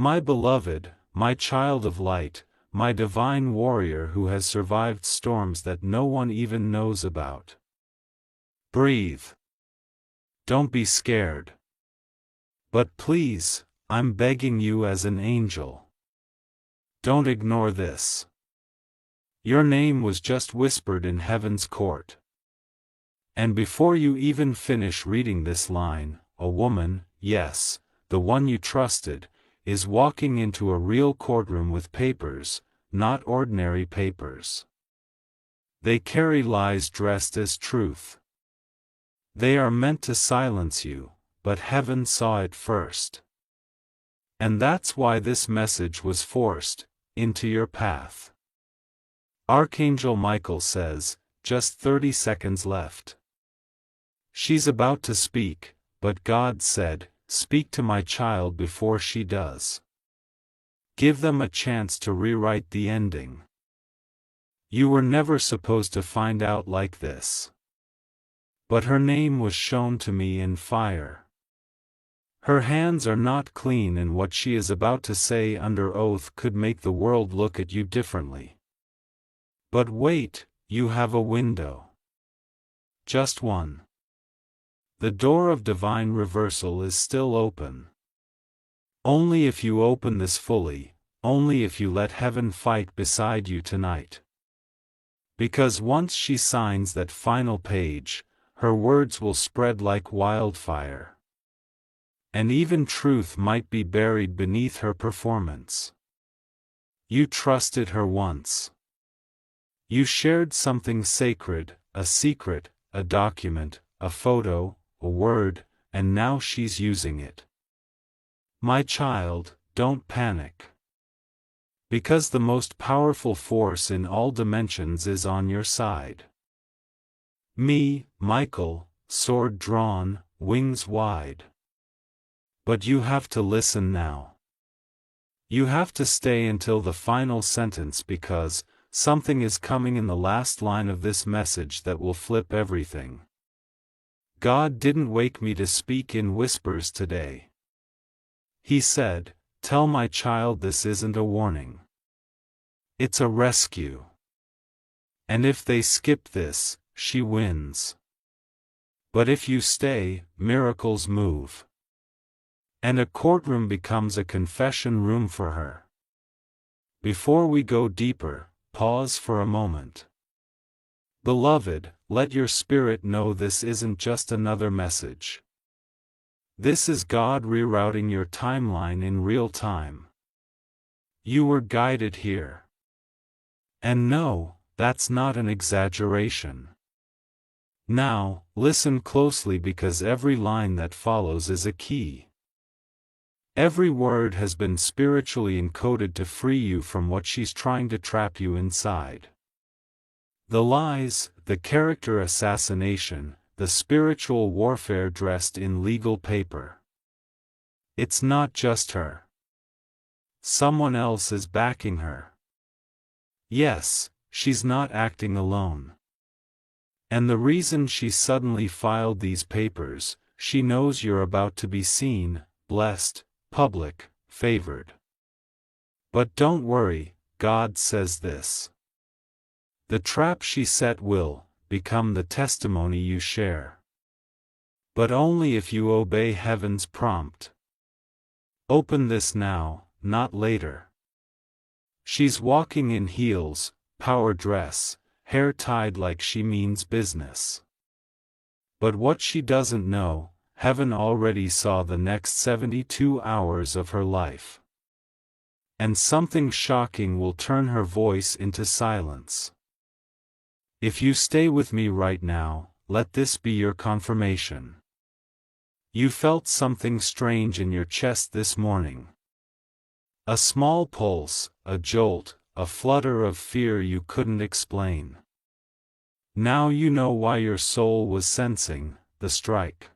My beloved, my child of light, my divine warrior who has survived storms that no one even knows about. Breathe. Don't be scared. But please, I'm begging you as an angel. Don't ignore this. Your name was just whispered in heaven's court. And before you even finish reading this line, a woman, yes, the one you trusted, is walking into a real courtroom with papers, not ordinary papers. They carry lies dressed as truth. They are meant to silence you, but heaven saw it first. And that's why this message was forced into your path. Archangel Michael says, just 30 seconds left. She's about to speak, but God said, speak to my child before she does. Give them a chance to rewrite the ending. You were never supposed to find out like this. But her name was shown to me in fire. Her hands are not clean, and what she is about to say under oath could make the world look at you differently. But wait, you have a window. Just one. The door of divine reversal is still open. Only if you open this fully, only if you let heaven fight beside you tonight. Because once she signs that final page, her words will spread like wildfire. And even truth might be buried beneath her performance. You trusted her once. You shared something sacred, a secret, a document, a photo, a word, and now she's using it. My child, don't panic. Because the most powerful force in all dimensions is on your side. Me, Michael, sword drawn, wings wide. But you have to listen now. You have to stay until the final sentence, because something is coming in the last line of this message that will flip everything. God didn't wake me to speak in whispers today. He said, tell my child this isn't a warning. It's a rescue. And if they skip this, she wins. But if you stay, miracles move. And a courtroom becomes a confession room for her. Before we go deeper, pause for a moment. Beloved, let your spirit know this isn't just another message. This is God rerouting your timeline in real time. You were guided here. And no, that's not an exaggeration. Now, listen closely, because every line that follows is a key. Every word has been spiritually encoded to free you from what she's trying to trap you inside. The lies, the character assassination, the spiritual warfare dressed in legal paper. It's not just her. Someone else is backing her. Yes, she's not acting alone. And the reason she suddenly filed these papers, she knows you're about to be seen, blessed, public, favored. But don't worry, God says this. The trap she set will become the testimony you share. But only if you obey heaven's prompt. Open this now, not later. She's walking in heels, power dress, hair tied like she means business. But what she doesn't know, heaven already saw the next 72 hours of her life. And something shocking will turn her voice into silence. If you stay with me right now, let this be your confirmation. You felt something strange in your chest this morning. A small pulse, a jolt, a flutter of fear you couldn't explain. Now you know why your soul was sensing the strike.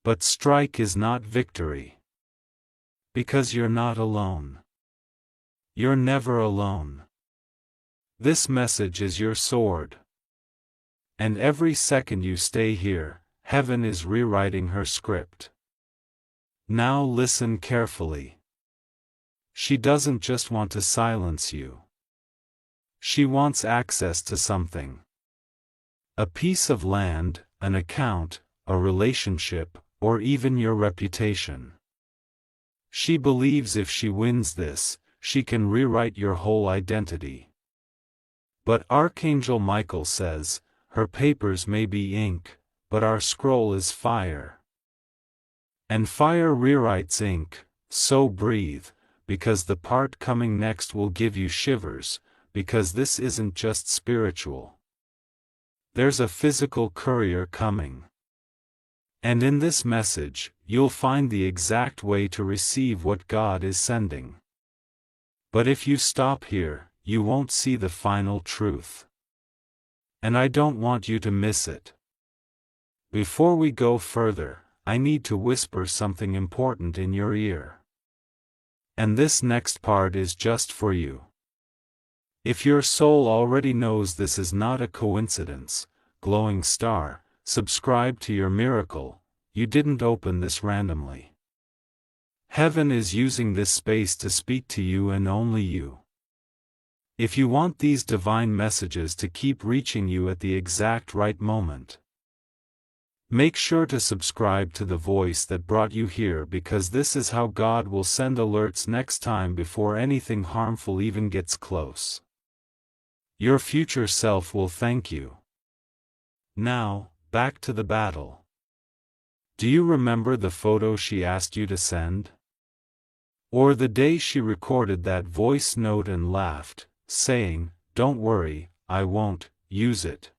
But strike is not victory. Because you're not alone. You're never alone. This message is your sword. And every second you stay here, heaven is rewriting her script. Now listen carefully. She doesn't just want to silence you. She wants access to something. A piece of land, an account, a relationship, or even your reputation. She believes if she wins this, she can rewrite your whole identity. But Archangel Michael says, her papers may be ink, but our scroll is fire. And fire rewrites ink, so breathe, because the part coming next will give you shivers, because this isn't just spiritual. There's a physical courier coming. And in this message, you'll find the exact way to receive what God is sending. But if you stop here, you won't see the final truth. And I don't want you to miss it. Before we go further, I need to whisper something important in your ear. And this next part is just for you. If your soul already knows this is not a coincidence, glowing star, subscribe to your miracle, you didn't open this randomly. Heaven is using this space to speak to you and only you. If you want these divine messages to keep reaching you at the exact right moment, make sure to subscribe to the voice that brought you here, because this is how God will send alerts next time before anything harmful even gets close. Your future self will thank you. Now, back to the battle. Do you remember the photo she asked you to send? Or the day she recorded that voice note and laughed, saying, "Don't worry, I won't use it."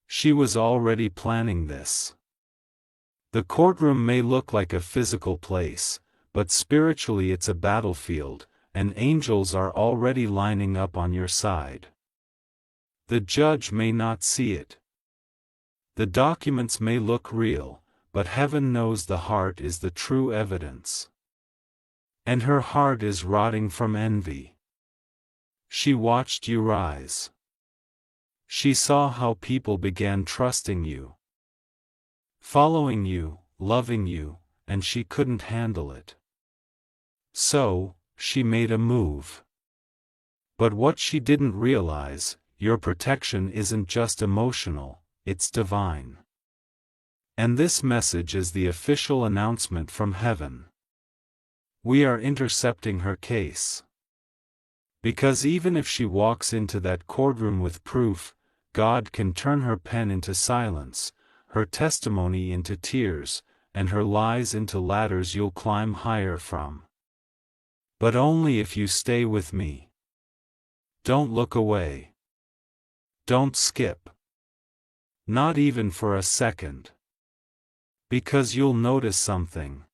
She was already planning this. The courtroom may look like a physical place, but spiritually it's a battlefield, and angels are already lining up on your side. The judge may not see it. The documents may look real, but heaven knows the heart is the true evidence. And her heart is rotting from envy. She watched you rise. She saw how people began trusting you, following you, loving you, and she couldn't handle it. So, she made a move. But what she didn't realize, your protection isn't just emotional, it's divine. And this message is the official announcement from heaven. We are intercepting her case. Because even if she walks into that courtroom with proof, God can turn her pen into silence, her testimony into tears, and her lies into ladders you'll climb higher from. But only if you stay with me. Don't look away. Don't skip. Not even for a second. Because you'll notice something.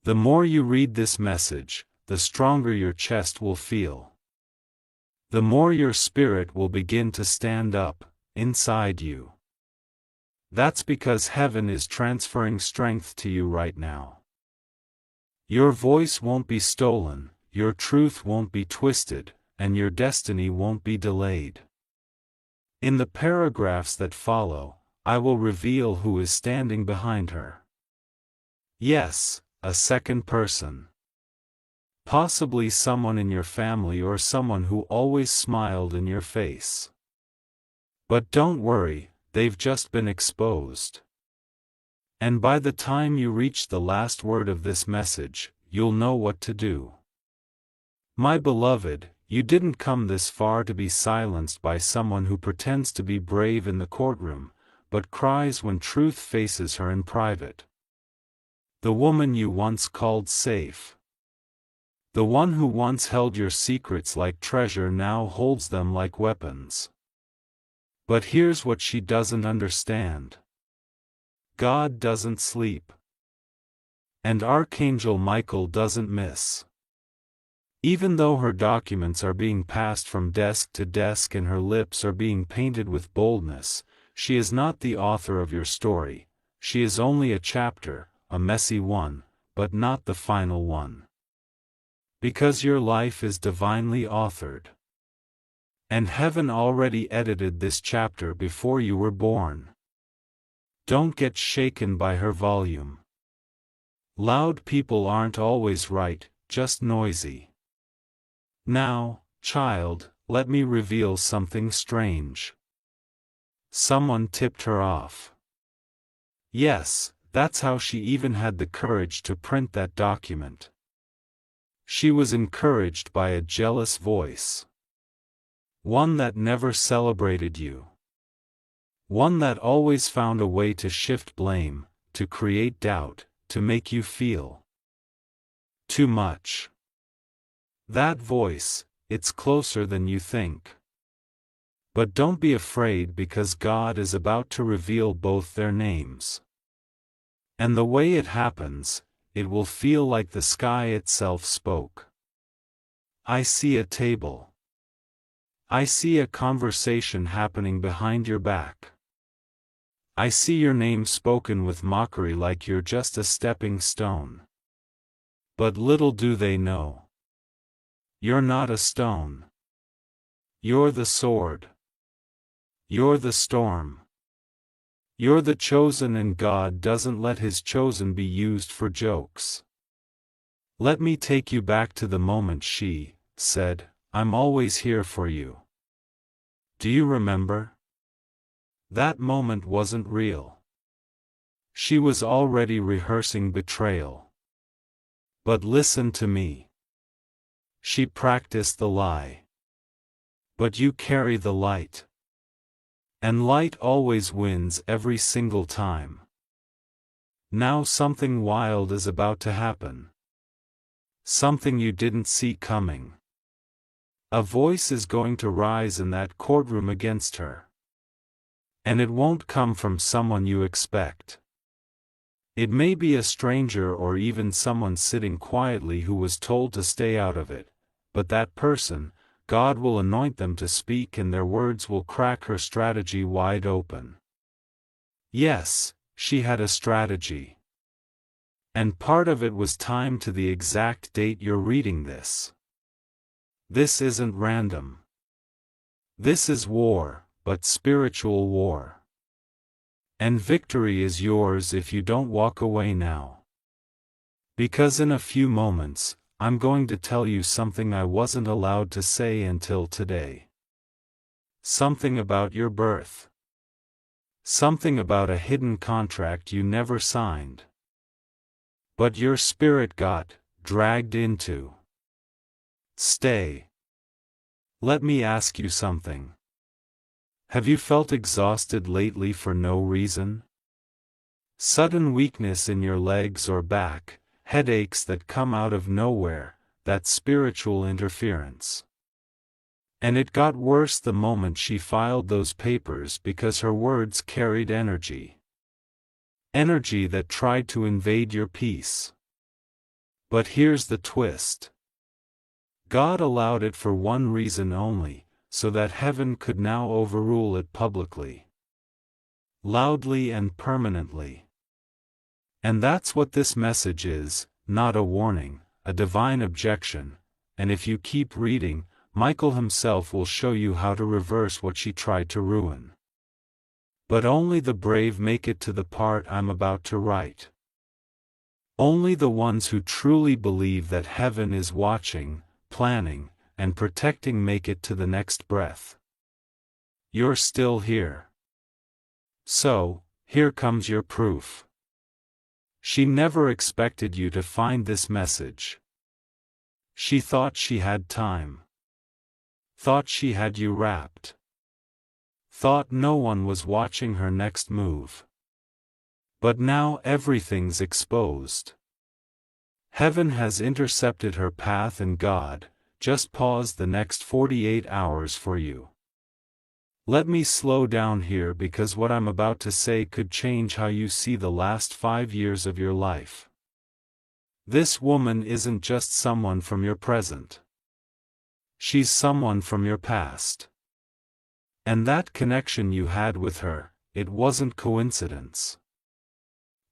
The more you read this message, the stronger your chest will feel. The more your spirit will begin to stand up, inside you. That's because heaven is transferring strength to you right now. Your voice won't be stolen, your truth won't be twisted, and your destiny won't be delayed. In the paragraphs that follow, I will reveal who is standing behind her. Yes, a second person. Possibly someone in your family or someone who always smiled in your face. But don't worry, they've just been exposed. And by the time you reach the last word of this message, you'll know what to do. My beloved, you didn't come this far to be silenced by someone who pretends to be brave in the courtroom, but cries when truth faces her in private. The woman you once called safe. The one who once held your secrets like treasure now holds them like weapons. But here's what she doesn't understand. God doesn't sleep. And Archangel Michael doesn't miss. Even though her documents are being passed from desk to desk and her lips are being painted with boldness, she is not the author of your story. She is only a chapter, a messy one, but not the final one. Because your life is divinely authored. And heaven already edited this chapter before you were born. Don't get shaken by her volume. Loud people aren't always right, just noisy. Now, child, let me reveal something strange. Someone tipped her off. Yes, that's how she even had the courage to print that document. She was encouraged by a jealous voice. One that never celebrated you. One that always found a way to shift blame, to create doubt, to make you feel too much. That voice, it's closer than you think. But don't be afraid, because God is about to reveal both their names. And the way it happens, it will feel like the sky itself spoke. I see a table. I see a conversation happening behind your back. I see your name spoken with mockery, like you're just a stepping stone. But little do they know. You're not a stone. You're the sword. You're the storm. You're the chosen, and God doesn't let His chosen be used for jokes. Let me take you back to the moment she said, "I'm always here for you." Do you remember? That moment wasn't real. She was already rehearsing betrayal. But listen to me. She practiced the lie. But you carry the light. And light always wins every single time. Now something wild is about to happen. Something you didn't see coming. A voice is going to rise in that courtroom against her. And it won't come from someone you expect. It may be a stranger, or even someone sitting quietly who was told to stay out of it, but that person, God will anoint them to speak, and their words will crack her strategy wide open. Yes, she had a strategy. And part of it was timed to the exact date you're reading this. This isn't random. This is war, but spiritual war. And victory is yours if you don't walk away now. Because in a few moments, I'm going to tell you something I wasn't allowed to say until today. Something about your birth. Something about a hidden contract you never signed. But your spirit got dragged into. Stay. Let me ask you something. Have you felt exhausted lately for no reason? Sudden weakness in your legs or back, headaches that come out of nowhere, that spiritual interference. And it got worse the moment she filed those papers, because her words carried energy. Energy that tried to invade your peace. But here's the twist. God allowed it for one reason only, so that heaven could now overrule it publicly. Loudly and permanently. And that's what this message is, not a warning, a divine objection, and if you keep reading, Michael himself will show you how to reverse what she tried to ruin. But only the brave make it to the part I'm about to write. Only the ones who truly believe that heaven is watching, planning, and protecting make it to the next breath. You're still here. So, here comes your proof. She never expected you to find this message. She thought she had time. Thought she had you wrapped. Thought no one was watching her next move. But now everything's exposed. Heaven has intercepted her path, and God just paused the next 48 hours for you. Let me slow down here, because what I'm about to say could change how you see the last 5 years of your life. This woman isn't just someone from your present. She's someone from your past. And that connection you had with her, it wasn't coincidence.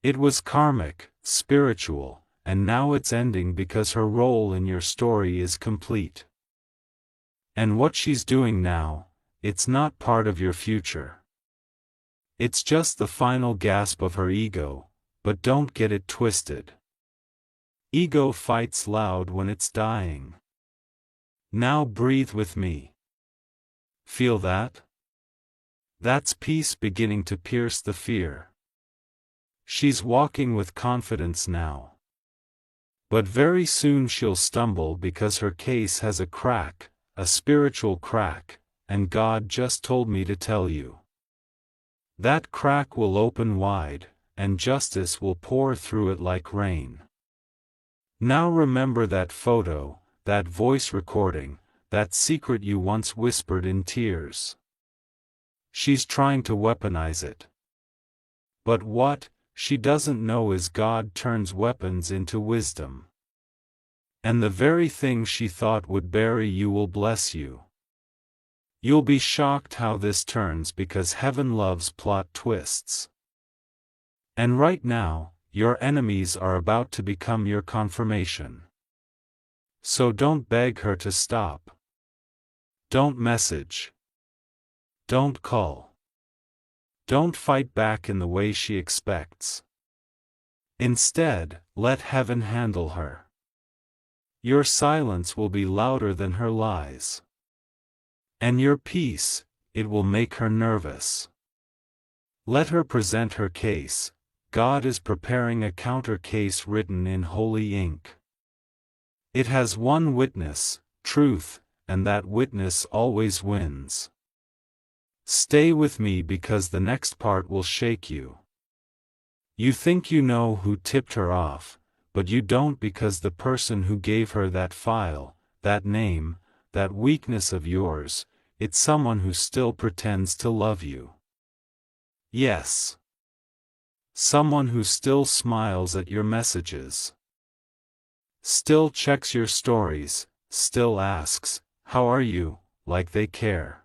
It was karmic, spiritual, and now it's ending because her role in your story is complete. And what she's doing now, it's not part of your future. It's just the final gasp of her ego, but don't get it twisted. Ego fights loud when it's dying. Now breathe with me. Feel that? That's peace beginning to pierce the fear. She's walking with confidence now. But very soon she'll stumble because her case has a crack, a spiritual crack, and God just told me to tell you. That crack will open wide, and justice will pour through it like rain. Now remember that photo, that voice recording, that secret you once whispered in tears. She's trying to weaponize it. But what she doesn't know is God turns weapons into wisdom. And the very thing she thought would bury you will bless you. You'll be shocked how this turns because heaven loves plot twists. And right now, your enemies are about to become your confirmation. So don't beg her to stop. Don't message. Don't call. Don't fight back in the way she expects. Instead, let heaven handle her. Your silence will be louder than her lies. And your peace, it will make her nervous. Let her present her case. God is preparing a counter case written in holy ink. It has one witness, truth, and that witness always wins. Stay with me because the next part will shake you. You think you know who tipped her off, but you don't because the person who gave her that file, that name, that weakness of yours, it's someone who still pretends to love you. Yes. Someone who still smiles at your messages. Still checks your stories, still asks, "How are you?" like they care.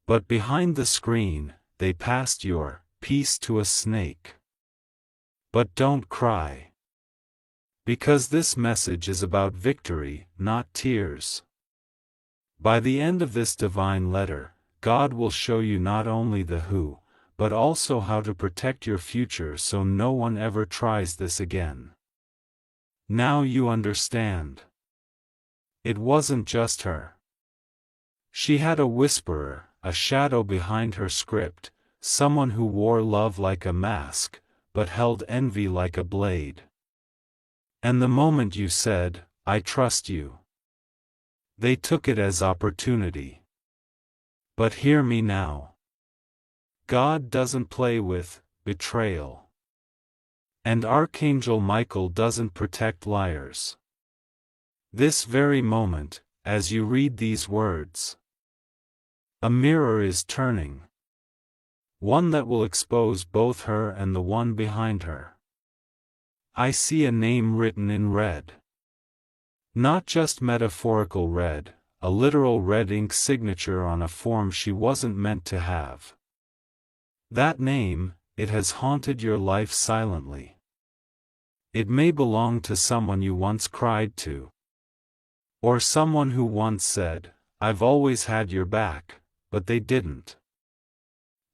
But behind the screen, they passed your peace to a snake. But don't cry. Because this message is about victory, not tears. By the end of this divine letter, God will show you not only the who, but also how to protect your future so no one ever tries this again. Now you understand. It wasn't just her. She had a whisperer, a shadow behind her script, someone who wore love like a mask, but held envy like a blade. And the moment you said, "I trust you," they took it as opportunity. But hear me now. God doesn't play with betrayal. And Archangel Michael doesn't protect liars. This very moment, as you read these words, a mirror is turning. One that will expose both her and the one behind her. I see a name written in red. Not just metaphorical red, a literal red ink signature on a form she wasn't meant to have. That name, it has haunted your life silently. It may belong to someone you once cried to. Or someone who once said, "I've always had your back," but they didn't.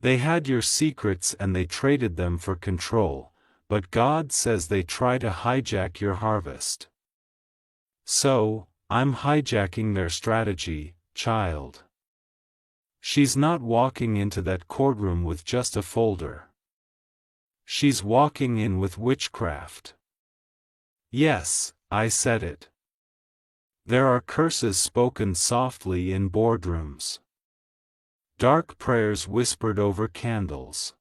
They had your secrets and they traded them for control, but God says they try to hijack your harvest. So, I'm hijacking their strategy, child. She's not walking into that courtroom with just a folder. She's walking in with witchcraft. Yes, I said it. There are curses spoken softly in boardrooms. Dark prayers whispered over candles.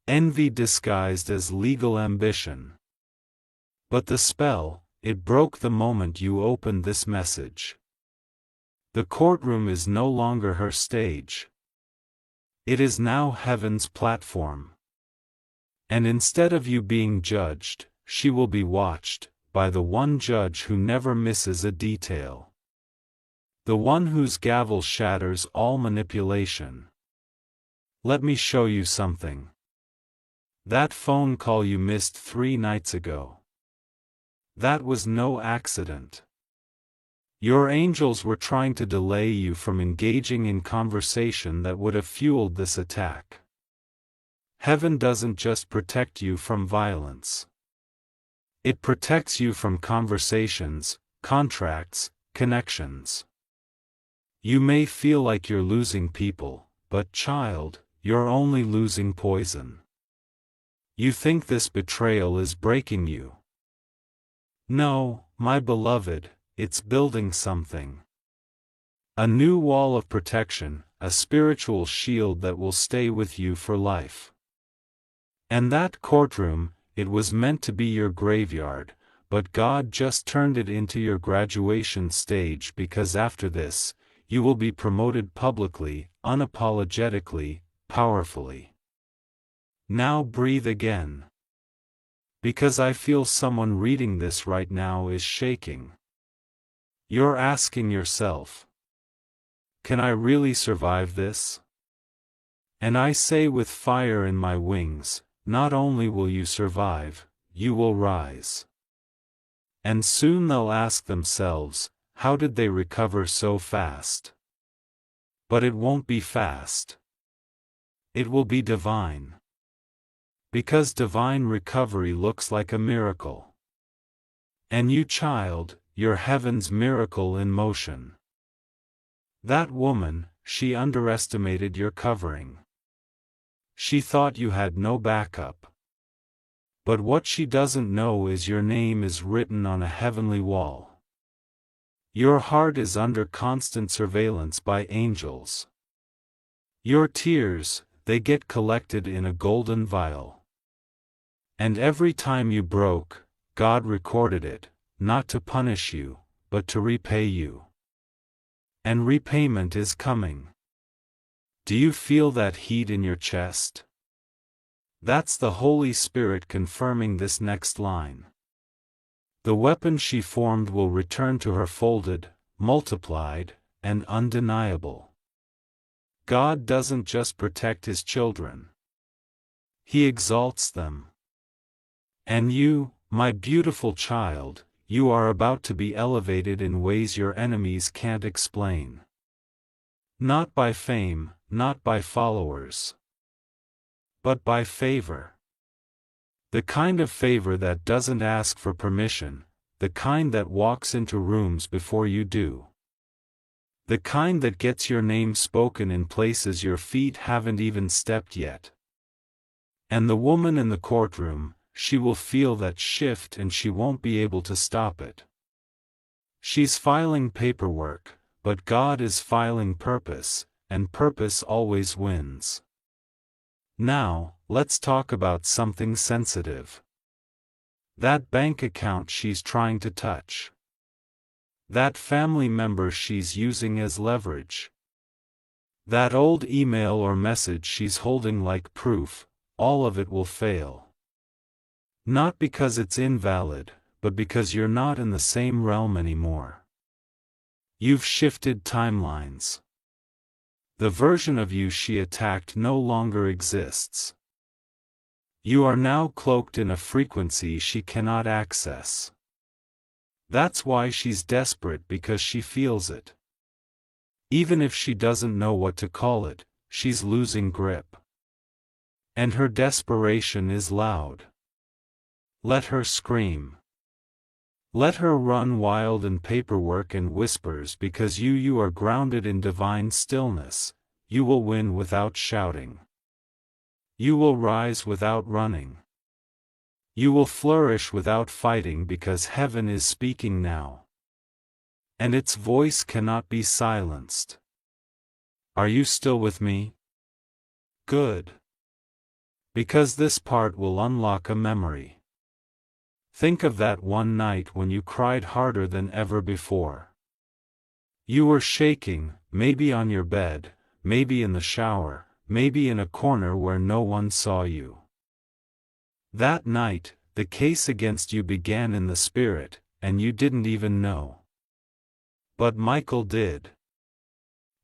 Envy disguised as legal ambition. But the spell, it broke the moment you opened this message. The courtroom is no longer her stage. It is now heaven's platform. And instead of you being judged, she will be watched, by the one judge who never misses a detail. The one whose gavel shatters all manipulation. Let me show you something. That phone call you missed 3 nights ago. That was no accident. Your angels were trying to delay you from engaging in conversation that would have fueled this attack. Heaven doesn't just protect you from violence. It protects you from conversations, contracts, connections. You may feel like you're losing people, but child, you're only losing poison. You think this betrayal is breaking you. No, my beloved, it's building something. A new wall of protection, a spiritual shield that will stay with you for life. And that courtroom, it was meant to be your graveyard, but God just turned it into your graduation stage because after this, you will be promoted publicly, unapologetically, powerfully. Now breathe again. Because I feel someone reading this right now is shaking. You're asking yourself, can I really survive this? And I say with fire in my wings, not only will you survive, you will rise. And soon they'll ask themselves, how did they recover so fast? But it won't be fast. It will be divine. Because divine recovery looks like a miracle. And you, child, you're heaven's miracle in motion. That woman, she underestimated your covering. She thought you had no backup. But what she doesn't know is your name is written on a heavenly wall. Your heart is under constant surveillance by angels. Your tears, they get collected in a golden vial. And every time you broke, God recorded it, not to punish you, but to repay you. And repayment is coming. Do you feel that heat in your chest? That's the Holy Spirit confirming this next line. The weapon she formed will return to her folded, multiplied, and undeniable. God doesn't just protect His children. He exalts them. And you, my beautiful child, you are about to be elevated in ways your enemies can't explain. Not by fame, not by followers, but by favor. The kind of favor that doesn't ask for permission, the kind that walks into rooms before you do. The kind that gets your name spoken in places your feet haven't even stepped yet. And the woman in the courtroom, she will feel that shift and she won't be able to stop it. She's filing paperwork, but God is filing purpose, and purpose always wins. Now, let's talk about something sensitive. That bank account she's trying to touch. That family member she's using as leverage. That old email or message she's holding like proof, all of it will fail. Not because it's invalid, but because you're not in the same realm anymore. You've shifted timelines. The version of you she attacked no longer exists. You are now cloaked in a frequency she cannot access. That's why she's desperate, because she feels it. Even if she doesn't know what to call it, she's losing grip. And her desperation is loud. Let her scream. Let her run wild in paperwork and whispers, because you are grounded in divine stillness. You will win without shouting. You will rise without running. You will flourish without fighting, because heaven is speaking now. And its voice cannot be silenced. Are you still with me? Good. Because this part will unlock a memory. Think of that one night when you cried harder than ever before. You were shaking, maybe on your bed, maybe in the shower, maybe in a corner where no one saw you. That night, the case against you began in the spirit, and you didn't even know. But Michael did.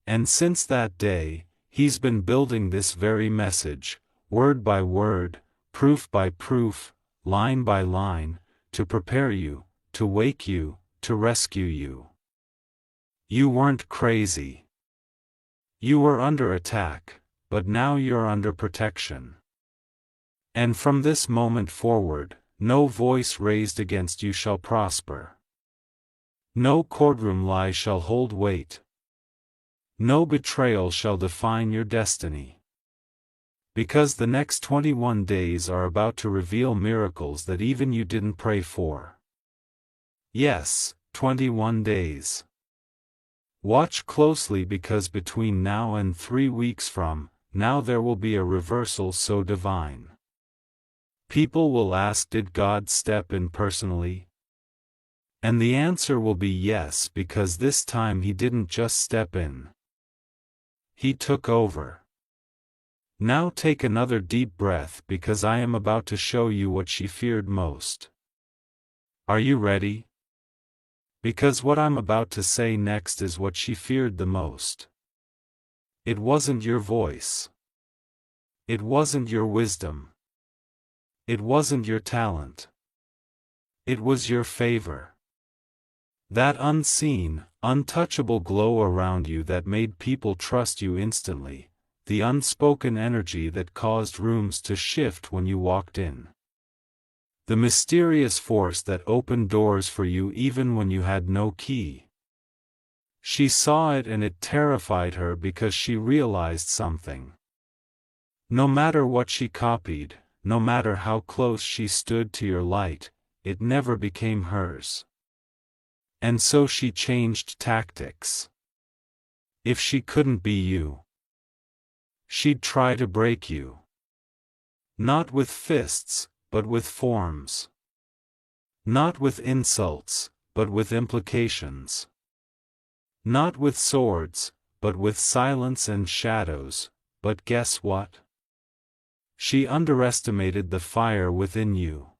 And since that day, he's been building this very message, word by word, proof by proof, line by line, to prepare you, to wake you, to rescue you. You weren't crazy. You were under attack, but now you're under protection. And from this moment forward, No voice raised against you shall prosper. No courtroom lie shall hold weight. No betrayal shall define your destiny. Because the next 21 days are about to reveal miracles that even you didn't pray for. Yes, 21 days. Watch closely, because between now and 3 weeks from now there will be a reversal so divine. People will ask, did God step in personally? And the answer will be yes, because this time He didn't just step in. He took over. Now take another deep breath, because I am about to show you what she feared most. Are you ready? Because what I'm about to say next is what she feared the most. It wasn't your voice. It wasn't your wisdom. It wasn't your talent. It was your favor. That unseen, untouchable glow around you that made people trust you instantly. The unspoken energy that caused rooms to shift when you walked in. The mysterious force that opened doors for you even when you had no key. She saw it and it terrified her, because she realized something. No matter what she copied, no matter how close she stood to your light, it never became hers. And so she changed tactics. If she couldn't be you, she'd try to break you. Not with fists, but with forms. Not with insults, but with implications. Not with swords, but with silence and shadows. But guess what? She underestimated the fire within you.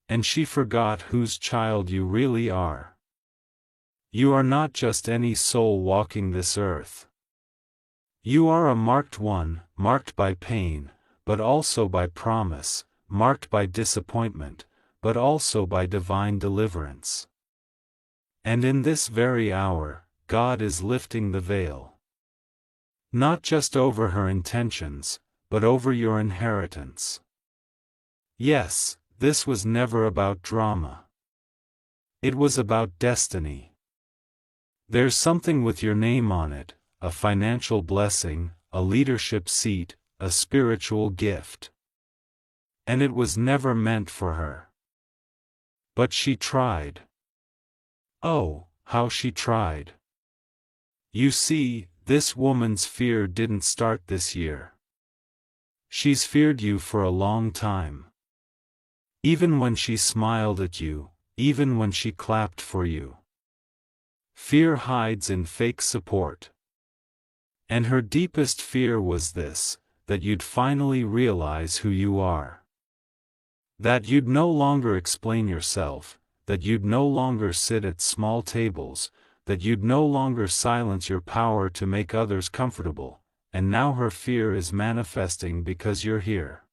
And she forgot whose child you really are. You are not just any soul walking this earth. You are a marked one, marked by pain, but also by promise, marked by disappointment, but also by divine deliverance. And in this very hour, God is lifting the veil. Not just over her intentions, but over your inheritance. Yes, this was never about drama. It was about destiny. There's something with your name on it, a financial blessing, a leadership seat, a spiritual gift. And it was never meant for her. But she tried. Oh, how she tried. You see, this woman's fear didn't start this year. She's feared you for a long time. Even when she smiled at you, even when she clapped for you. Fear hides in fake support. And her deepest fear was this, that you'd finally realize who you are. That you'd no longer explain yourself, that you'd no longer sit at small tables, that you'd no longer silence your power to make others comfortable, and now her fear is manifesting because you're here.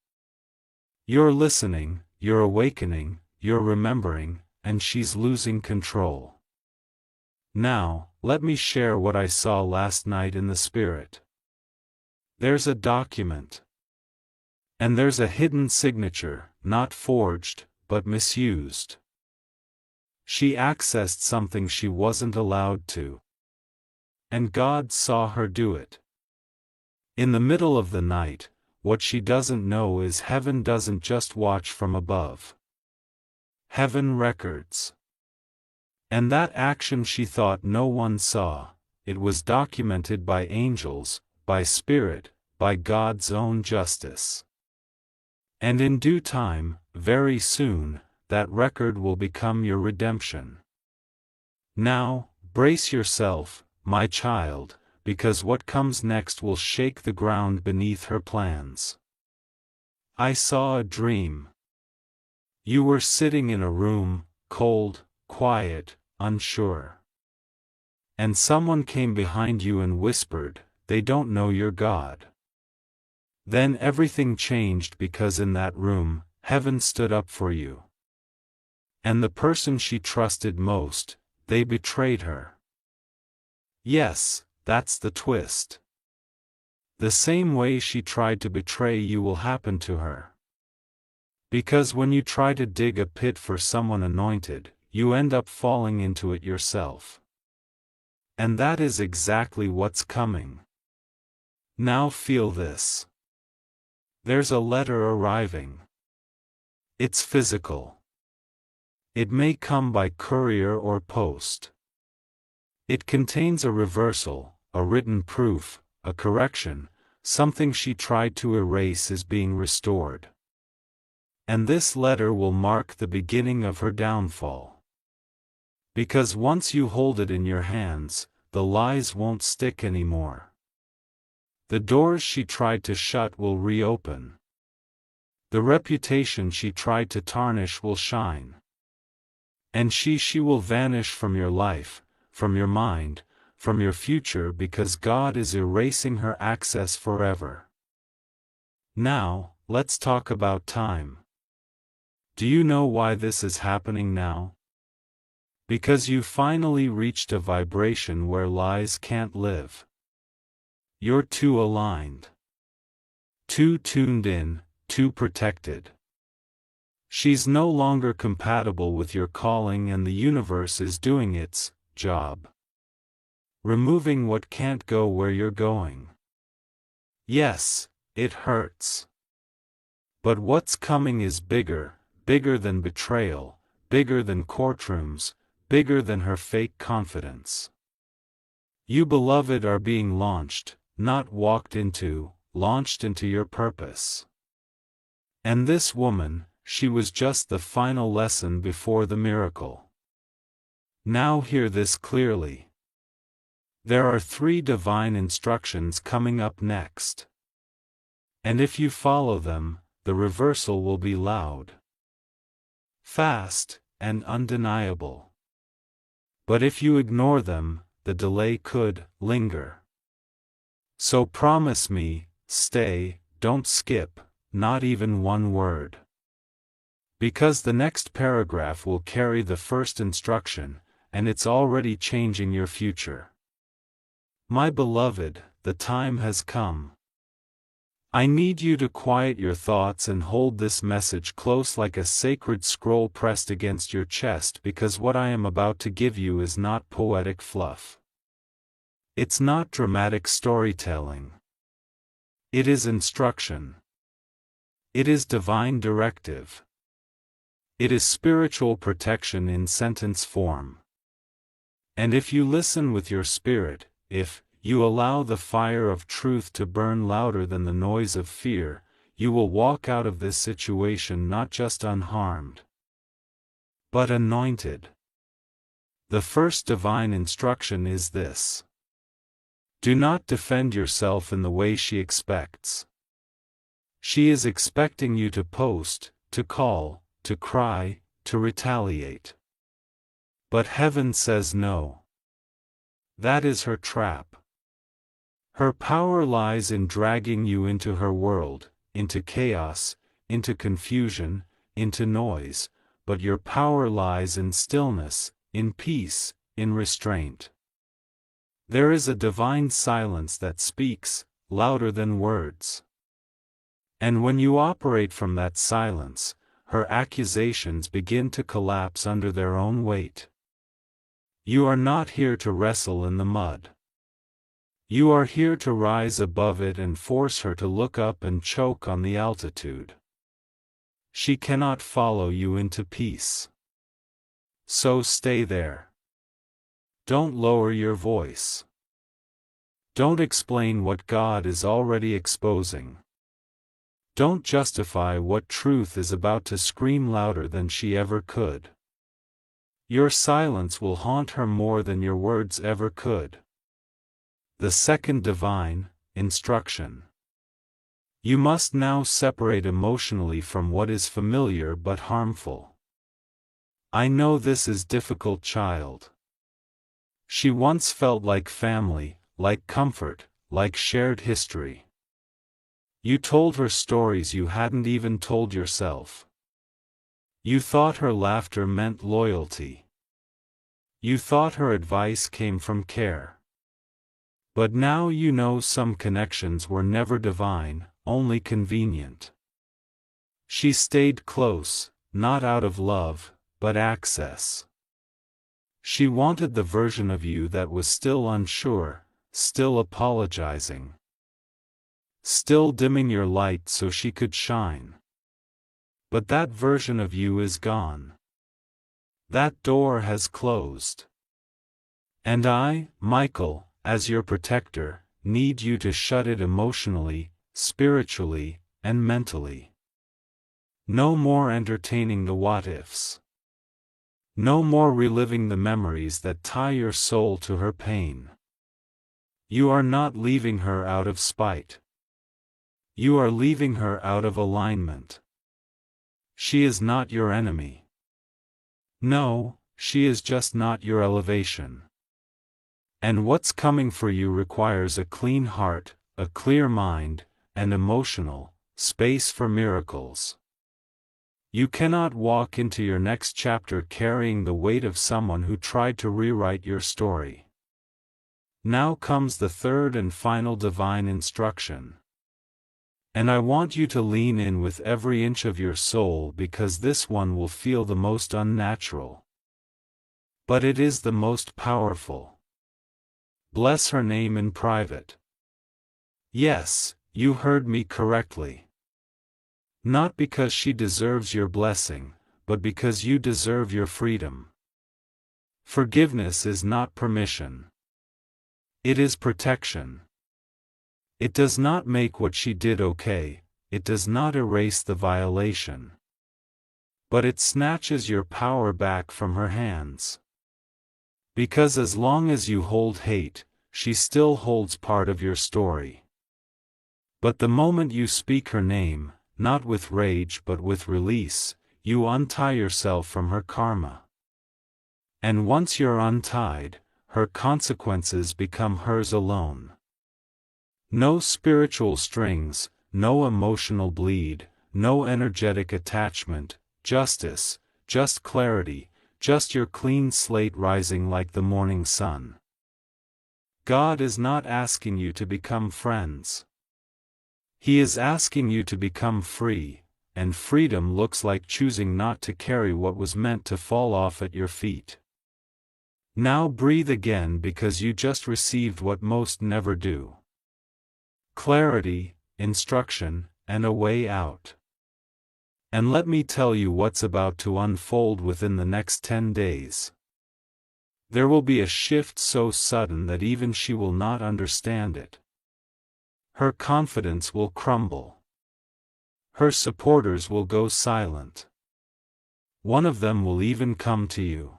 You're listening, you're awakening, you're remembering, and she's losing control. Now, let me share what I saw last night in the spirit. There's a document. And there's a hidden signature, not forged, but misused. She accessed something she wasn't allowed to. And God saw her do it. In the middle of the night, what she doesn't know is heaven doesn't just watch from above. Heaven records. And that action she thought no one saw, it was documented by angels, by spirit, by God's own justice. And in due time, very soon, that record will become your redemption. Now, brace yourself, my child, because what comes next will shake the ground beneath her plans. I saw a dream. You were sitting in a room, cold, quiet, unsure. And someone came behind you and whispered, "They don't know your God." Then everything changed, because in that room, heaven stood up for you. And the person she trusted most, they betrayed her. Yes, that's the twist. The same way she tried to betray you will happen to her. Because when you try to dig a pit for someone anointed, you end up falling into it yourself. And that is exactly what's coming. Now feel this. There's a letter arriving. It's physical. It may come by courier or post. It contains a reversal, a written proof, a correction, something she tried to erase is being restored. And this letter will mark the beginning of her downfall. Because once you hold it in your hands, the lies won't stick anymore. The doors she tried to shut will reopen. The reputation she tried to tarnish will shine. And she will vanish from your life, from your mind, from your future, because God is erasing her access forever. Now, let's talk about time. Do you know why this is happening now? Because you finally reached a vibration where lies can't live. You're too aligned. Too tuned in, too protected. She's no longer compatible with your calling, and the universe is doing its job. Removing what can't go where you're going. Yes, it hurts. But what's coming is bigger, bigger than betrayal, bigger than courtrooms, bigger than her fake confidence. You, beloved, are being launched, not walked into, launched into your purpose. And this woman, she was just the final lesson before the miracle. Now hear this clearly. There are 3 divine instructions coming up next. And if you follow them, the reversal will be loud, fast, and undeniable. But if you ignore them, the delay could linger. So promise me, stay, don't skip, not even one word. Because the next paragraph will carry the first instruction, and it's already changing your future. My beloved, the time has come. I need you to quiet your thoughts and hold this message close like a sacred scroll pressed against your chest, because what I am about to give you is not poetic fluff. It's not dramatic storytelling. It is instruction. It is divine directive. It is spiritual protection in sentence form. And if you listen with your spirit, if you allow the fire of truth to burn louder than the noise of fear, you will walk out of this situation not just unharmed, but anointed. The first divine instruction is this. Do not defend yourself in the way she expects. She is expecting you to post, to call, to cry, to retaliate. But heaven says no. That is her trap. Her power lies in dragging you into her world, into chaos, into confusion, into noise, but your power lies in stillness, in peace, in restraint. There is a divine silence that speaks, louder than words. And when you operate from that silence, her accusations begin to collapse under their own weight. You are not here to wrestle in the mud. You are here to rise above it and force her to look up and choke on the altitude. She cannot follow you into peace. So stay there. Don't lower your voice. Don't explain what God is already exposing. Don't justify what truth is about to scream louder than she ever could. Your silence will haunt her more than your words ever could. The second divine instruction. You must now separate emotionally from what is familiar but harmful. I know this is difficult, child. She once felt like family, like comfort, like shared history. You told her stories you hadn't even told yourself. You thought her laughter meant loyalty. You thought her advice came from care. But now you know some connections were never divine, only convenient. She stayed close, not out of love, but access. She wanted the version of you that was still unsure, still apologizing, still dimming your light so she could shine. But that version of you is gone. That door has closed. And I, Michael, as your protector, need you to shut it emotionally, spiritually, and mentally. No more entertaining the what-ifs. No more reliving the memories that tie your soul to her pain. You are not leaving her out of spite. You are leaving her out of alignment. She is not your enemy. No, she is just not your elevation. And what's coming for you requires a clean heart, a clear mind, and emotional space for miracles. You cannot walk into your next chapter carrying the weight of someone who tried to rewrite your story. Now comes the third and final divine instruction. And I want you to lean in with every inch of your soul because this one will feel the most unnatural. But it is the most powerful. Bless her name in private. Yes, you heard me correctly. Not because she deserves your blessing, but because you deserve your freedom. Forgiveness is not permission. It is protection. It does not make what she did okay, it does not erase the violation. But it snatches your power back from her hands. Because as long as you hold hate, she still holds part of your story. But the moment you speak her name, not with rage but with release, you untie yourself from her karma. And once you're untied, her consequences become hers alone. No spiritual strings, no emotional bleed, no energetic attachment, justice, just clarity, just your clean slate rising like the morning sun. God is not asking you to become friends. He is asking you to become free, and freedom looks like choosing not to carry what was meant to fall off at your feet. Now breathe again because you just received what most never do. Clarity, instruction, and a way out. And let me tell you what's about to unfold within the next 10 days. There will be a shift so sudden that even she will not understand it. Her confidence will crumble. Her supporters will go silent. One of them will even come to you.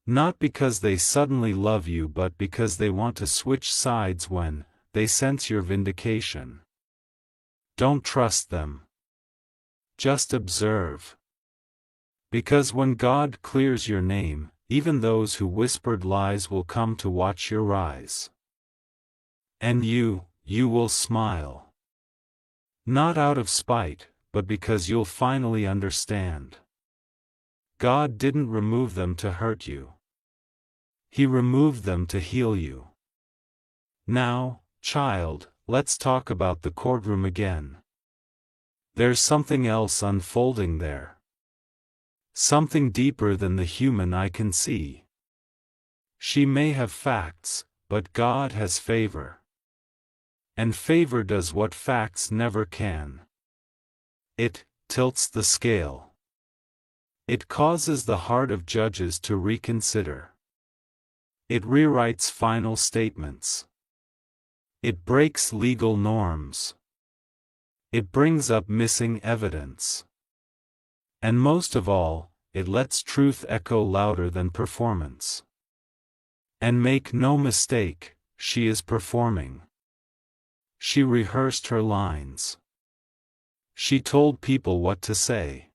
Not because they suddenly love you but because they want to switch sides when they sense your vindication. Don't trust them. Just observe. Because when God clears your name, even those who whispered lies will come to watch your rise. And you will smile. Not out of spite, but because you'll finally understand. God didn't remove them to hurt you. He removed them to heal you. Now, child, let's talk about the courtroom again. There's something else unfolding there. Something deeper than the human eye can see. She may have facts, but God has favor. And favor does what facts never can. It tilts the scale. It causes the heart of judges to reconsider. It rewrites final statements. It breaks legal norms. It brings up missing evidence. And most of all, it lets truth echo louder than performance. And make no mistake, she is performing. She rehearsed her lines. She told people what to say.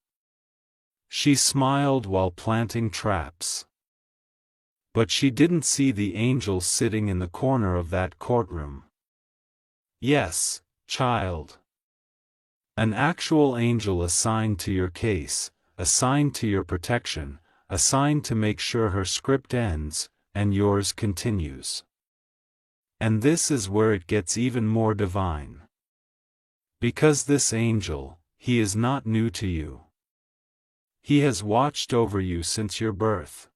She smiled while planting traps. But she didn't see the angel sitting in the corner of that courtroom. Yes, child. An actual angel assigned to your case, assigned to your protection, assigned to make sure her script ends, and yours continues. And this is where it gets even more divine. Because this angel, he is not new to you. He has watched over you since your birth.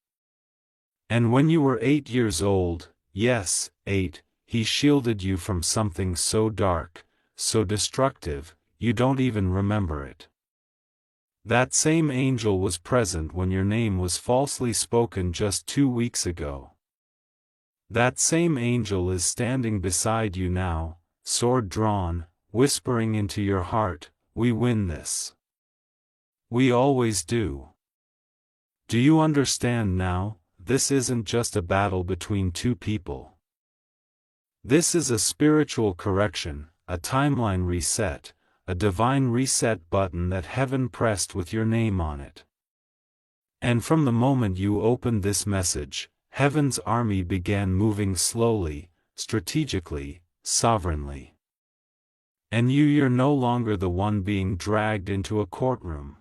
And when you were 8 years old, yes, 8, he shielded you from something so dark, so destructive, you don't even remember it. That same angel was present when your name was falsely spoken just 2 weeks ago. That same angel is standing beside you now, sword drawn, whispering into your heart, "We win this. We always do." Do you understand now? This isn't just a battle between two people. This is a spiritual correction, a timeline reset, a divine reset button that heaven pressed with your name on it. And from the moment you opened this message, heaven's army began moving slowly, strategically, sovereignly. And you're no longer the one being dragged into a courtroom.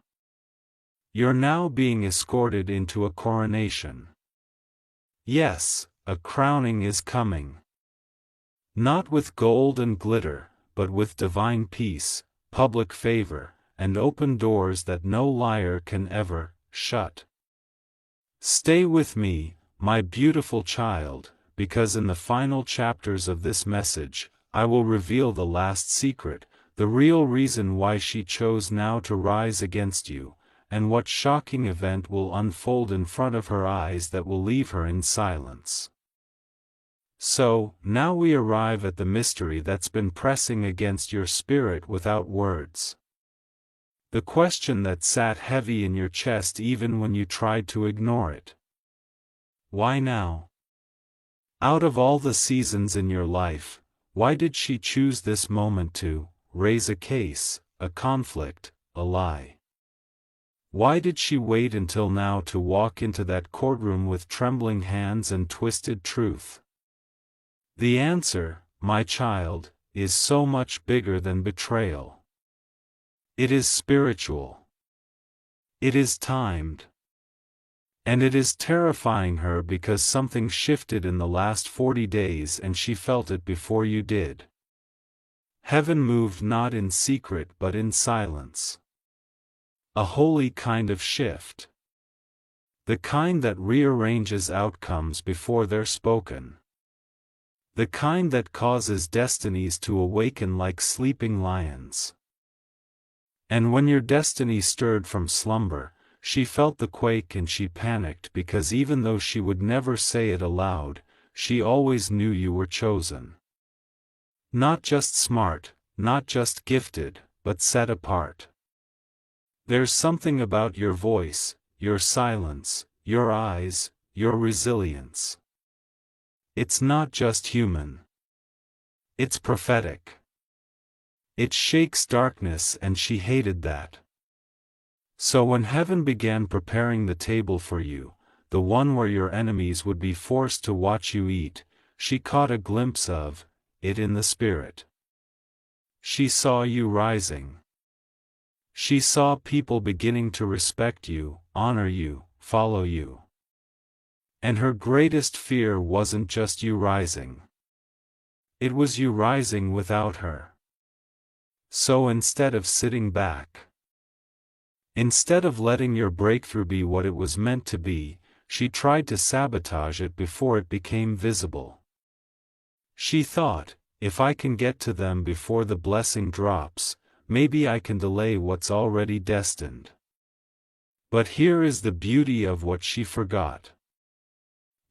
You're now being escorted into a coronation. Yes, a crowning is coming. Not with gold and glitter, but with divine peace, public favor, and open doors that no liar can ever shut. Stay with me, my beautiful child, because in the final chapters of this message, I will reveal the last secret, the real reason why she chose now to rise against you, and what shocking event will unfold in front of her eyes that will leave her in silence. So, now we arrive at the mystery that's been pressing against your spirit without words. The question that sat heavy in your chest even when you tried to ignore it. Why now? Out of all the seasons in your life, why did she choose this moment to raise a case, a conflict, a lie? Why did she wait until now to walk into that courtroom with trembling hands and twisted truth? The answer, my child, is so much bigger than betrayal. It is spiritual. It is timed. And it is terrifying her because something shifted in the last 40 days and she felt it before you did. Heaven moved not in secret but in silence. A holy kind of shift. The kind that rearranges outcomes before they're spoken. The kind that causes destinies to awaken like sleeping lions. And when your destiny stirred from slumber, she felt the quake and she panicked because even though she would never say it aloud, she always knew you were chosen. Not just smart, not just gifted, but set apart. There's something about your voice, your silence, your eyes, your resilience. It's not just human. It's prophetic. It shakes darkness and she hated that. So when heaven began preparing the table for you, the one where your enemies would be forced to watch you eat, she caught a glimpse of it in the spirit. She saw you rising. She saw people beginning to respect you, honor you, follow you. And her greatest fear wasn't just you rising. It was you rising without her. So instead of sitting back, instead of letting your breakthrough be what it was meant to be, she tried to sabotage it before it became visible. She thought, if I can get to them before the blessing drops, maybe I can delay what's already destined. But here is the beauty of what she forgot.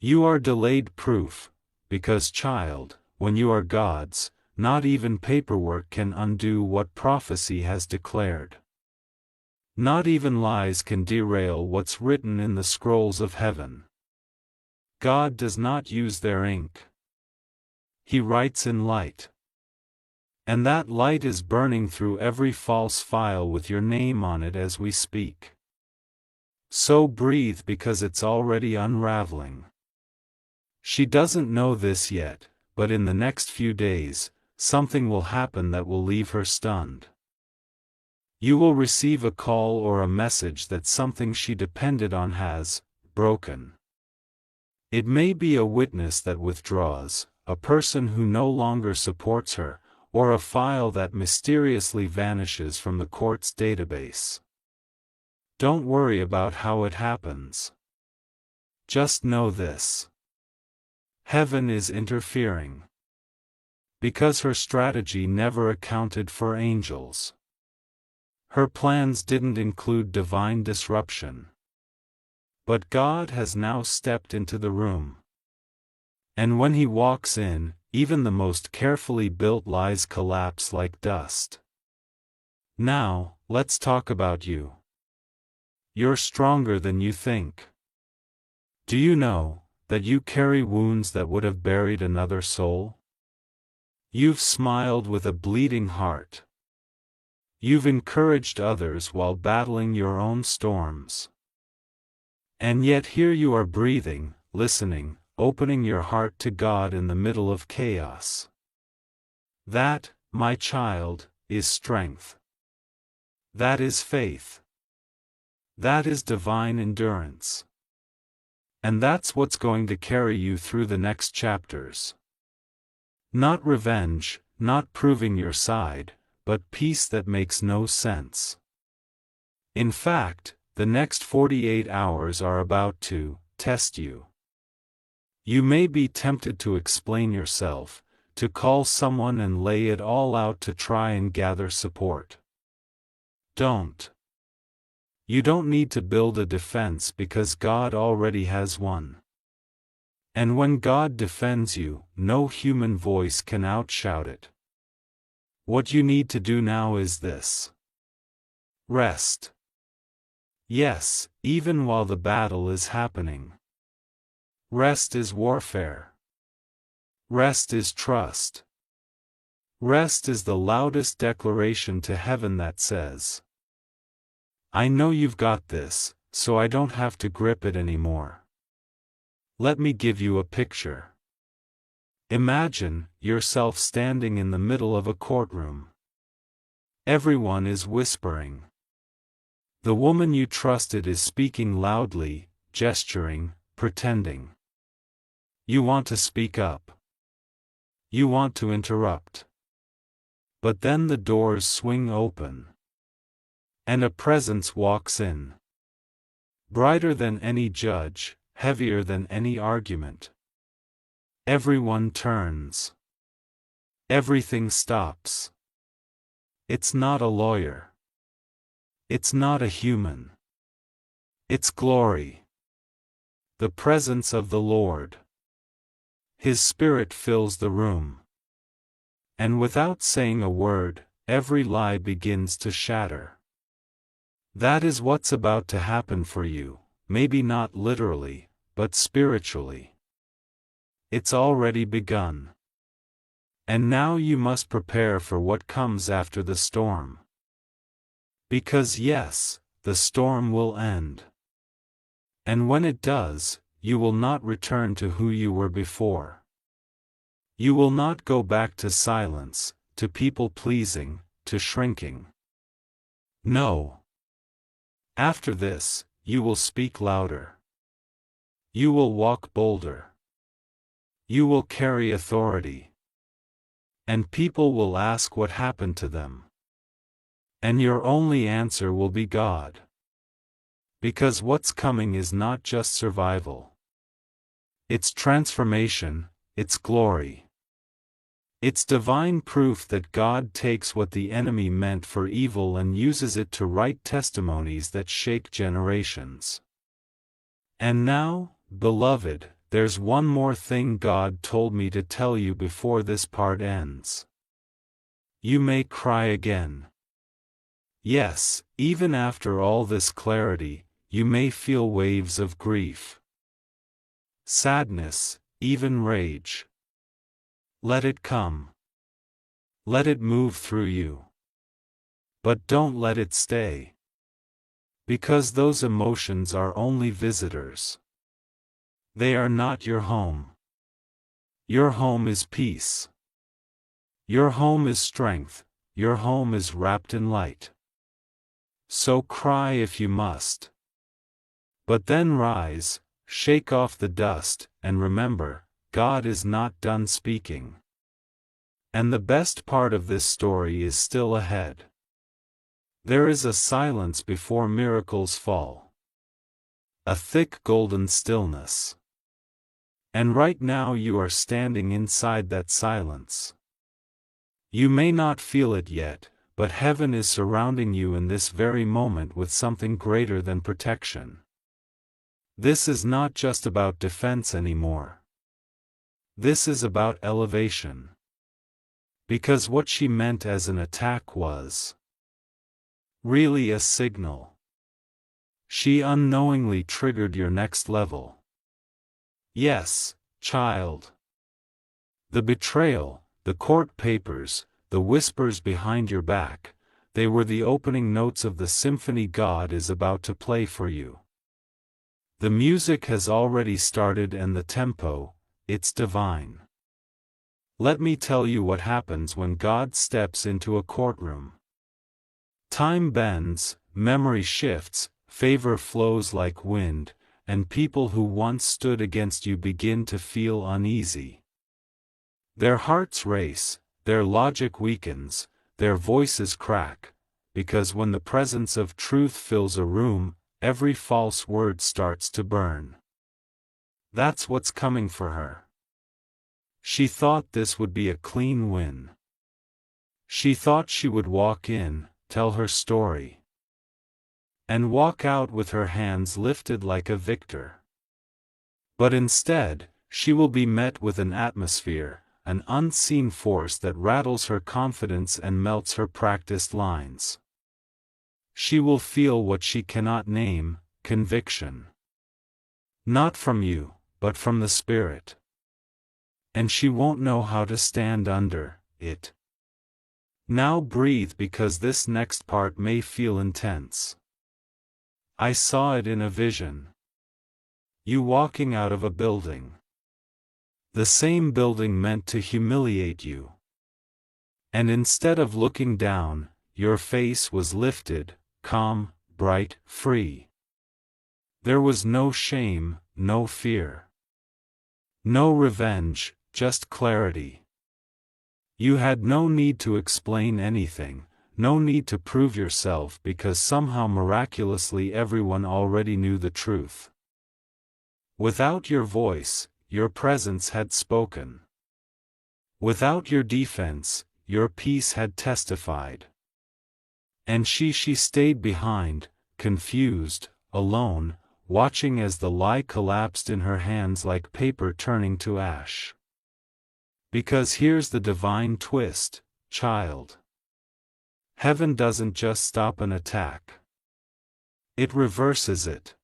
You are delayed proof, because child, when you are God's, not even paperwork can undo what prophecy has declared. Not even lies can derail what's written in the scrolls of heaven. God does not use their ink. He writes in light. And that light is burning through every false file with your name on it as we speak. So breathe because it's already unraveling. She doesn't know this yet, but in the next few days, something will happen that will leave her stunned. You will receive a call or a message that something she depended on has broken. It may be a witness that withdraws, a person who no longer supports her, or a file that mysteriously vanishes from the court's database. Don't worry about how it happens. Just know this. Heaven is interfering. Because her strategy never accounted for angels. Her plans didn't include divine disruption. But God has now stepped into the room. And when He walks in, even the most carefully built lies collapse like dust. Now, let's talk about you. You're stronger than you think. Do you know that you carry wounds that would have buried another soul? You've smiled with a bleeding heart. You've encouraged others while battling your own storms. And yet here you are breathing, listening, opening your heart to God in the middle of chaos. That, my child, is strength. That is faith. That is divine endurance. And that's what's going to carry you through the next chapters. Not revenge, not proving your side, but peace that makes no sense. In fact, the next 48 hours are about to test you. You may be tempted to explain yourself, to call someone and lay it all out to try and gather support. Don't. You don't need to build a defense because God already has one. And when God defends you, no human voice can outshout it. What you need to do now is this. Rest. Yes, even while the battle is happening. Rest is warfare. Rest is trust. Rest is the loudest declaration to heaven that says, I know you've got this, so I don't have to grip it anymore. Let me give you a picture. Imagine yourself standing in the middle of a courtroom. Everyone is whispering. The woman you trusted is speaking loudly, gesturing, pretending. You want to speak up. You want to interrupt. But then the doors swing open. And a presence walks in. Brighter than any judge, heavier than any argument. Everyone turns. Everything stops. It's not a lawyer. It's not a human. It's glory. The presence of the Lord. His Spirit fills the room. And without saying a word, every lie begins to shatter. That is what's about to happen for you, maybe not literally, but spiritually. It's already begun. And now you must prepare for what comes after the storm. Because yes, the storm will end. And when it does, you will not return to who you were before. You will not go back to silence, to people-pleasing, to shrinking. No. After this, you will speak louder. You will walk bolder. You will carry authority. And people will ask what happened to them. And your only answer will be God. Because what's coming is not just survival. It's transformation, it's glory. It's divine proof that God takes what the enemy meant for evil and uses it to write testimonies that shake generations. And now, beloved, there's one more thing God told me to tell you before this part ends. You may cry again. Yes, even after all this clarity, you may feel waves of grief. Sadness, even rage. Let it come. Let it move through you. But don't let it stay. Because those emotions are only visitors. They are not your home. Your home is peace. Your home is strength, your home is wrapped in light. So cry if you must. But then rise, shake off the dust, and remember, God is not done speaking. And the best part of this story is still ahead. There is a silence before miracles fall. A thick golden stillness. And right now you are standing inside that silence. You may not feel it yet, but heaven is surrounding you in this very moment with something greater than protection. This is not just about defense anymore. This is about elevation. Because what she meant as an attack was really a signal. She unknowingly triggered your next level. Yes, child. The betrayal, the court papers, the whispers behind your back, they were the opening notes of the symphony God is about to play for you. The music has already started and the tempo, it's divine. Let me tell you what happens when God steps into a courtroom. Time bends, memory shifts, favor flows like wind, and people who once stood against you begin to feel uneasy. Their hearts race, their logic weakens, their voices crack, because when the presence of truth fills a room, every false word starts to burn. That's what's coming for her. She thought this would be a clean win. She thought she would walk in, tell her story, and walk out with her hands lifted like a victor. But instead, she will be met with an atmosphere, an unseen force that rattles her confidence and melts her practiced lines. She will feel what she cannot name, conviction. Not from you, but from the Spirit. And she won't know how to stand under it. Now breathe because this next part may feel intense. I saw it in a vision. You walking out of a building. The same building meant to humiliate you. And instead of looking down, your face was lifted, calm, bright, free. There was no shame, no fear. No revenge, just clarity. You had no need to explain anything, no need to prove yourself because somehow miraculously everyone already knew the truth. Without your voice, your presence had spoken. Without your defense, your peace had testified. And she stayed behind, confused, alone, watching as the lie collapsed in her hands like paper turning to ash. Because here's the divine twist, child. Heaven doesn't just stop an attack. It reverses it.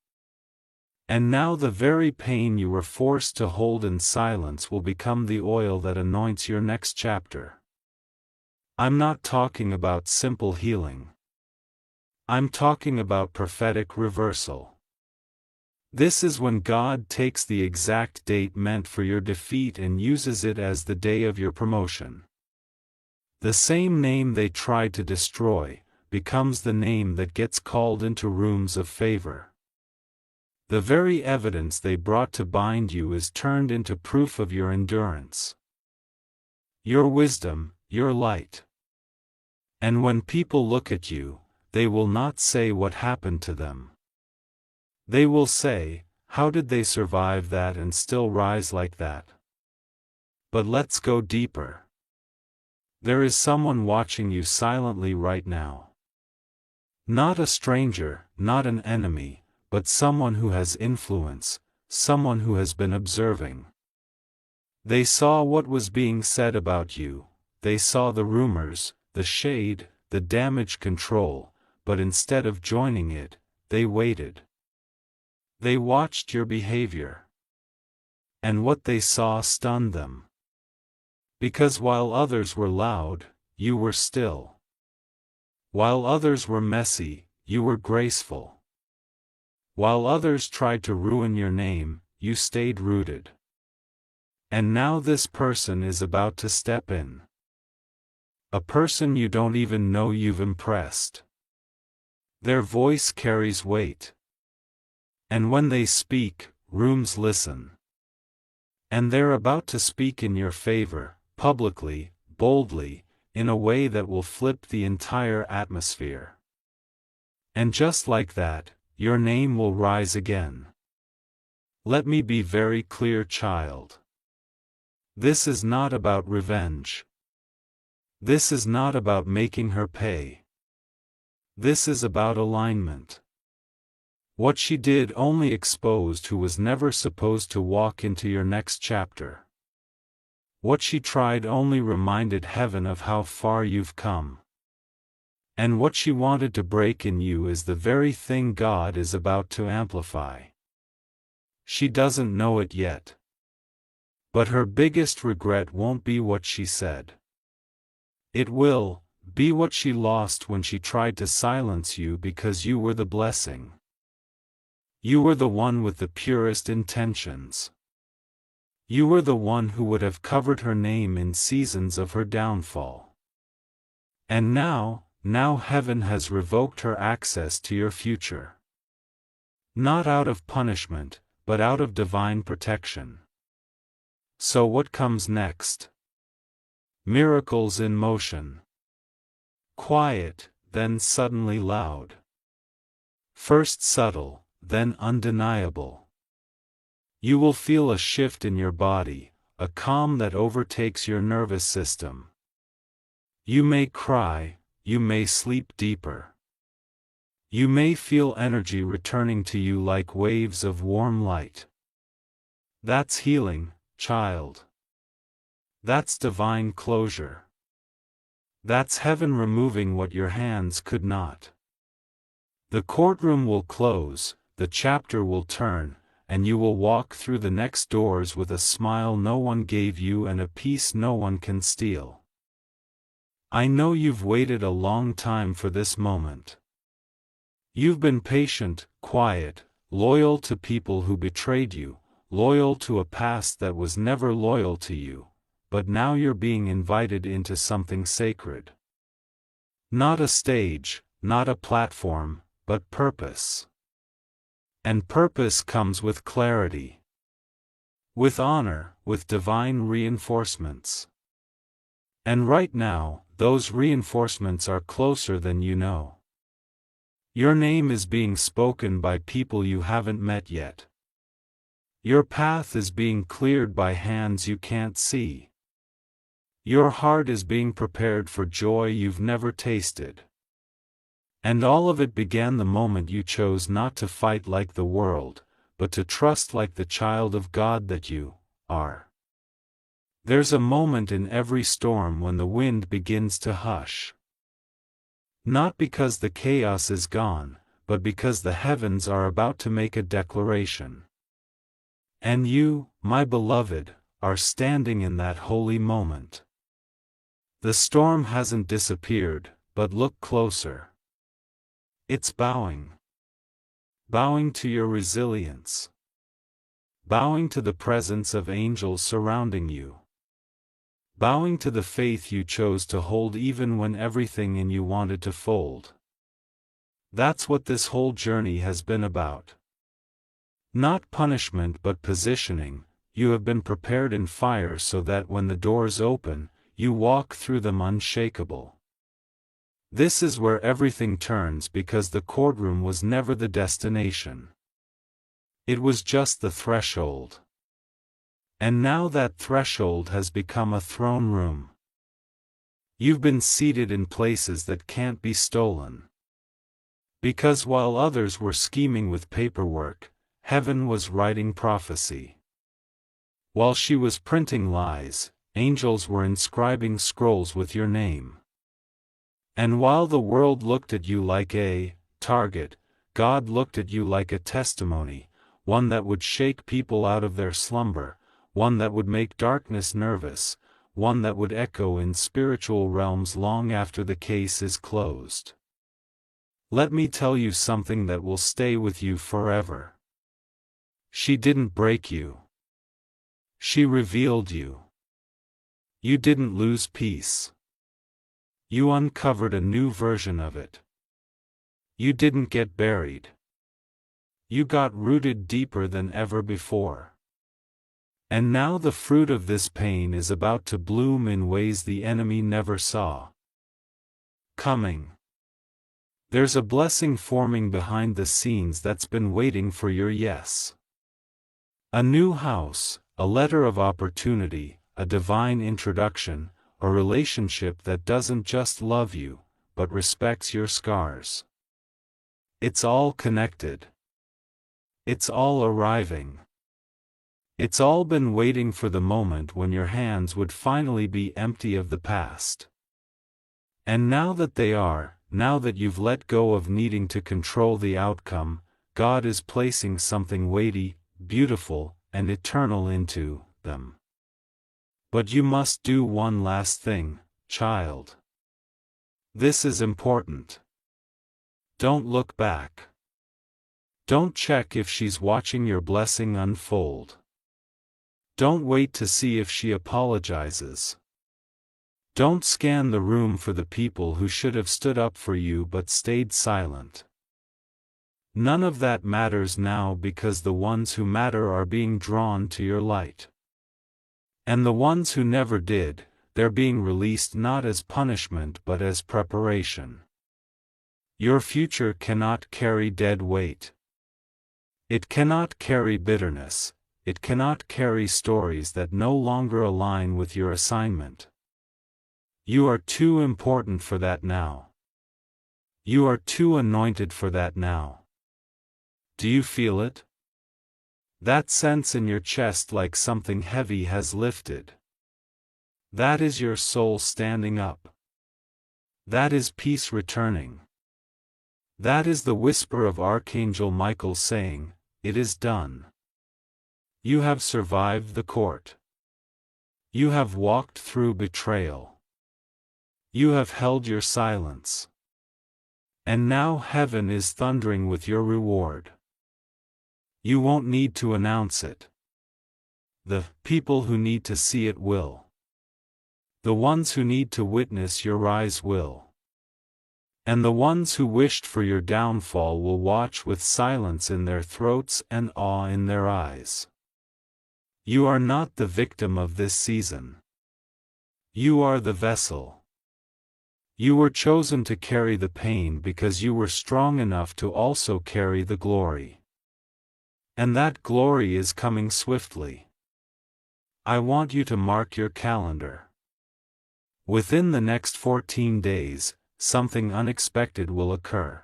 And now the very pain you were forced to hold in silence will become the oil that anoints your next chapter. I'm not talking about simple healing. I'm talking about prophetic reversal. This is when God takes the exact date meant for your defeat and uses it as the day of your promotion. The same name they tried to destroy becomes the name that gets called into rooms of favor. The very evidence they brought to bind you is turned into proof of your endurance, your wisdom, your light. And when people look at you, they will not say what happened to them. They will say, how did they survive that and still rise like that? But let's go deeper. There is someone watching you silently right now. Not a stranger, not an enemy, but someone who has influence, someone who has been observing. They saw what was being said about you, they saw the rumors, the shade, the damage control, but instead of joining it, they waited. They watched your behavior. And what they saw stunned them. Because while others were loud, you were still. While others were messy, you were graceful. While others tried to ruin your name, you stayed rooted. And now this person is about to step in. A person you don't even know you've impressed. Their voice carries weight. And when they speak, rooms listen. And they're about to speak in your favor, publicly, boldly, in a way that will flip the entire atmosphere. And just like that, your name will rise again. Let me be very clear, child. This is not about revenge. This is not about making her pay. This is about alignment. What she did only exposed who was never supposed to walk into your next chapter. What she tried only reminded heaven of how far you've come. And what she wanted to break in you is the very thing God is about to amplify. She doesn't know it yet. But her biggest regret won't be what she said. It will be what she lost when she tried to silence you because you were the blessing. You were the one with the purest intentions. You were the one who would have covered her name in seasons of her downfall. And now heaven has revoked her access to your future. Not out of punishment, but out of divine protection. So what comes next? Miracles in motion. Quiet, then suddenly loud. First subtle, then undeniable. You will feel a shift in your body, a calm that overtakes your nervous system. You may cry, you may sleep deeper. You may feel energy returning to you like waves of warm light. That's healing, child. That's divine closure. That's heaven removing what your hands could not. The courtroom will close, the chapter will turn, and you will walk through the next doors with a smile no one gave you and a peace no one can steal. I know you've waited a long time for this moment. You've been patient, quiet, loyal to people who betrayed you, loyal to a past that was never loyal to you, but now you're being invited into something sacred. Not a stage, not a platform, but purpose. And purpose comes with clarity. With honor, with divine reinforcements. And right now, those reinforcements are closer than you know. Your name is being spoken by people you haven't met yet. Your path is being cleared by hands you can't see. Your heart is being prepared for joy you've never tasted. And all of it began the moment you chose not to fight like the world, but to trust like the child of God that you are. There's a moment in every storm when the wind begins to hush. Not because the chaos is gone, but because the heavens are about to make a declaration. And you, my beloved, are standing in that holy moment. The storm hasn't disappeared, but look closer. It's bowing. Bowing to your resilience. Bowing to the presence of angels surrounding you. Bowing to the faith you chose to hold even when everything in you wanted to fold. That's what this whole journey has been about. Not punishment but positioning. You have been prepared in fire so that when the doors open, you walk through them unshakable. This is where everything turns because the courtroom was never the destination. It was just the threshold. And now that threshold has become a throne room. You've been seated in places that can't be stolen. Because while others were scheming with paperwork, heaven was writing prophecy. While she was printing lies, angels were inscribing scrolls with your name. And while the world looked at you like a target, God looked at you like a testimony, one that would shake people out of their slumber, one that would make darkness nervous, one that would echo in spiritual realms long after the case is closed. Let me tell you something that will stay with you forever. She didn't break you. She revealed you. You didn't lose peace. You uncovered a new version of it. You didn't get buried. You got rooted deeper than ever before. And now the fruit of this pain is about to bloom in ways the enemy never saw coming. There's a blessing forming behind the scenes that's been waiting for your yes. A new house, a letter of opportunity, a divine introduction, a relationship that doesn't just love you, but respects your scars. It's all connected. It's all arriving. It's all been waiting for the moment when your hands would finally be empty of the past. And now that they are, now that you've let go of needing to control the outcome, God is placing something weighty, beautiful, and eternal into them. But you must do one last thing, child. This is important. Don't look back. Don't check if she's watching your blessing unfold. Don't wait to see if she apologizes. Don't scan the room for the people who should have stood up for you but stayed silent. None of that matters now because the ones who matter are being drawn to your light. And the ones who never did, they're being released not as punishment but as preparation. Your future cannot carry dead weight. It cannot carry bitterness, it cannot carry stories that no longer align with your assignment. You are too important for that now. You are too anointed for that now. Do you feel it? That sense in your chest like something heavy has lifted. That is your soul standing up. That is peace returning. That is the whisper of Archangel Michael saying, "It is done." You have survived the court. You have walked through betrayal. You have held your silence. And now heaven is thundering with your reward. You won't need to announce it. The people who need to see it will. The ones who need to witness your rise will. And the ones who wished for your downfall will watch with silence in their throats and awe in their eyes. You are not the victim of this season. You are the vessel. You were chosen to carry the pain because you were strong enough to also carry the glory. And that glory is coming swiftly. I want you to mark your calendar. Within the next 14 days, something unexpected will occur.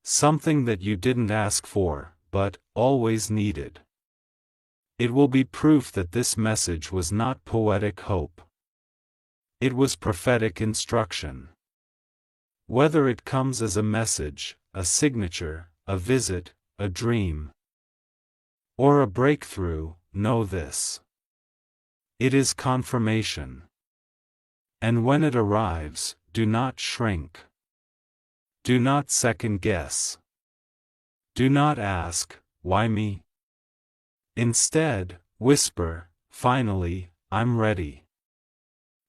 Something that you didn't ask for, but always needed. It will be proof that this message was not poetic hope. It was prophetic instruction. Whether it comes as a message, a signature, a visit, a dream, or a breakthrough, know this. It is confirmation. And when it arrives, do not shrink. Do not second guess. Do not ask, "Why me?" Instead, whisper, "Finally, I'm ready."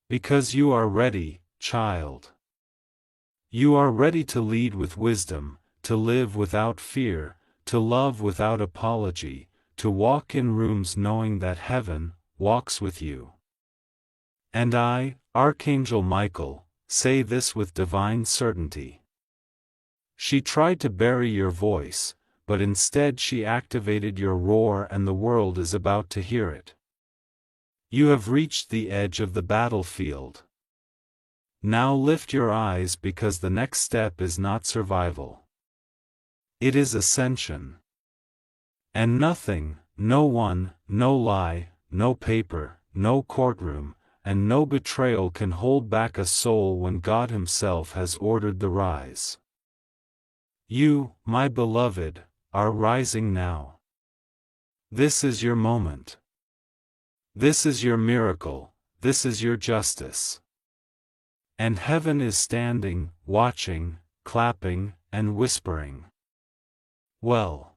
Because you are ready, child. You are ready to lead with wisdom, to live without fear, to love without apology, to walk in rooms knowing that heaven walks with you. And I, Archangel Michael, say this with divine certainty. She tried to bury your voice, but instead she activated your roar and the world is about to hear it. You have reached the edge of the battlefield. Now lift your eyes because the next step is not survival. It is ascension. And nothing, no one, no lie, no paper, no courtroom, and no betrayal can hold back a soul when God Himself has ordered the rise. You, my beloved, are rising now. This is your moment. This is your miracle, this is your justice. And heaven is standing, watching, clapping, and whispering. Well.